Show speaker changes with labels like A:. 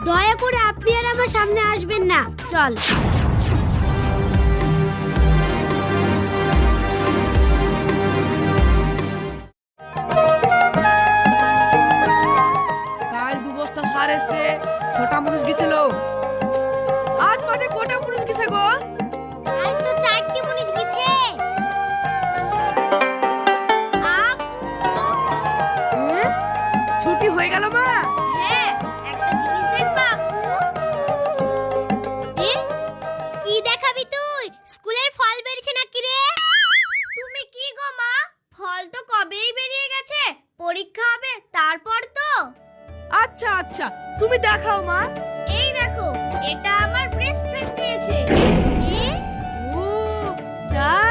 A: দয়া করে আপনি আর আমার সামনে আসবেন না। চল।
B: কাল 2 বস্তা সার এসছে, ছোটা মানুষ গেছিল। আজ মাঠে কোটা মানুষ গেছে গো?
A: আজ তো 4টি মুনিশ গেছে।
B: ছুটি হয়ে গেল মা?
A: হ্যাঁ, একটা জিনিস দেখবা কি দেখাবি তুই? স্কুলের ফল বেরিয়েছে নাকি রে? তুমি কি গো মা, ফল তো কবেই বেরিয়ে গেছে, পরীক্ষা হবে তারপর তো।
B: আচ্ছা আচ্ছা, তুমি দেখাও মা।
A: এই দেখো, এটা আমার বেস্ট ফ্রেন্ড দিয়েছে।
B: ও তাই।